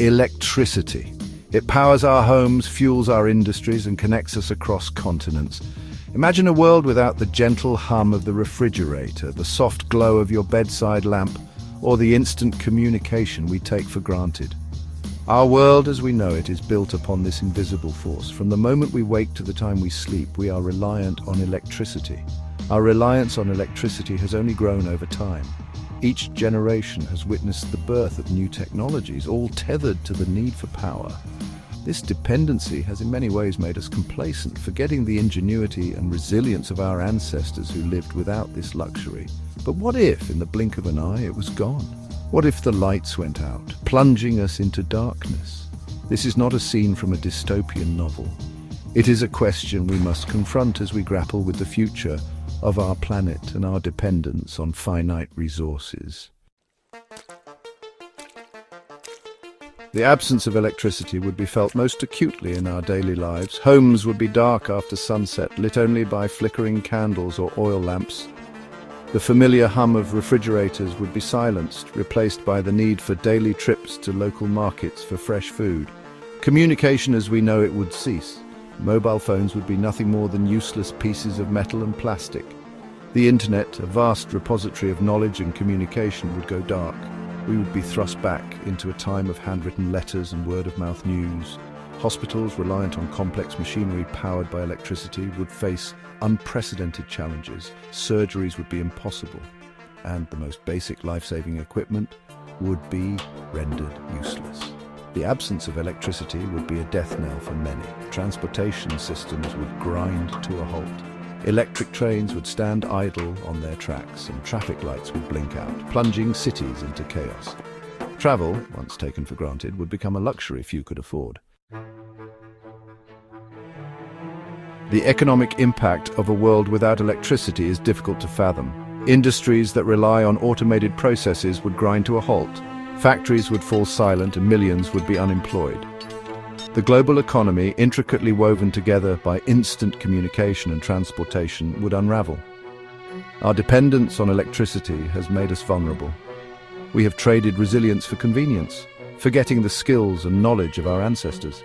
Electricity. It powers our homes, fuels our industries, and connects us across continents. Imagine a world without the gentle hum of the refrigerator, the soft glow of your bedside lamp, or the instant communication we take for granted. Our world as we know it is built upon this invisible force. From the moment we wake to the time we sleep, we are reliant on electricity. Our reliance on electricity has only grown over time. Each generation has witnessed the birth of new technologies, all tethered to the need for power. This dependency has in many ways made us complacent, forgetting the ingenuity and resilience of our ancestors who lived without this luxury. But what if, in the blink of an eye, it was gone? What if the lights went out, plunging us into darkness? This is not a scene from a dystopian novel. It is a question we must confront as we grapple with the future of our planet and our dependence on finite resources. The absence of electricity would be felt most acutely in our daily lives. Homes would be dark after sunset, lit only by flickering candles or oil lamps. The familiar hum of refrigerators would be silenced, replaced by the need for daily trips to local markets for fresh food. Communication as we know it would cease. Mobile phones would be nothing more than useless pieces of metal and plastic. The internet, a vast repository of knowledge and communication, would go dark. We would be thrust back into a time of handwritten letters and word-of-mouth news. Hospitals reliant on complex machinery powered by electricity would face unprecedented challenges. Surgeries would be impossible, and the most basic life-saving equipment would be rendered useless. The absence of electricity would be a death knell for many. Transportation systems would grind to a halt. Electric trains would stand idle on their tracks, and traffic lights would blink out, plunging cities into chaos. Travel, once taken for granted, would become a luxury few could afford. The economic impact of a world without electricity is difficult to fathom. Industries that rely on automated processes would grind to a halt. Factories would fall silent and millions would be unemployed. The global economy, intricately woven together by instant communication and transportation, would unravel. Our dependence on electricity has made us vulnerable. We have traded resilience for convenience, forgetting the skills and knowledge of our ancestors.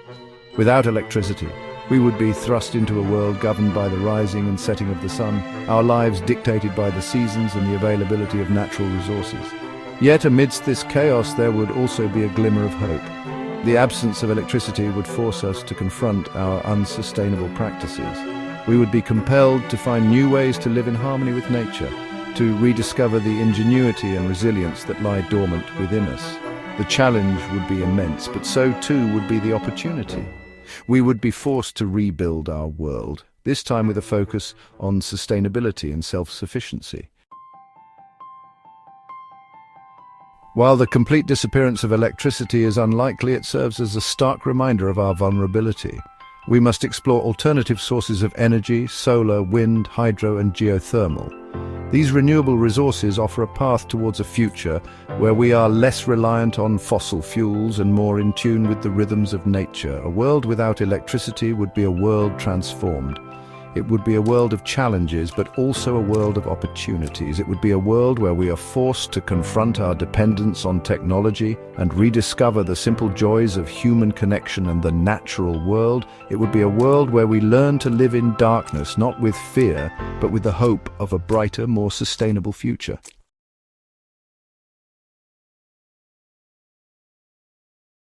Without electricity, we would be thrust into a world governed by the rising and setting of the sun, our lives dictated by the seasons and the availability of natural resources. Yet amidst this chaos there would also be a glimmer of hope. The absence of electricity would force us to confront our unsustainable practices. We would be compelled to find new ways to live in harmony with nature, to rediscover the ingenuity and resilience that lie dormant within us. The challenge would be immense, but so too would be the opportunity. We would be forced to rebuild our world, this time with a focus on sustainability and self-sufficiency. While the complete disappearance of electricity is unlikely, it serves as a stark reminder of our vulnerability. We must explore alternative sources of energy: solar, wind, hydro, and geothermal. These renewable resources offer a path towards a future where we are less reliant on fossil fuels and more in tune with the rhythms of nature. A world without electricity would be a world transformed. It would be a world of challenges, but also a world of opportunities. It would be a world where we are forced to confront our dependence on technology and rediscover the simple joys of human connection and the natural world. It would be a world where we learn to live in darkness, not with fear, but with the hope of a brighter, more sustainable future.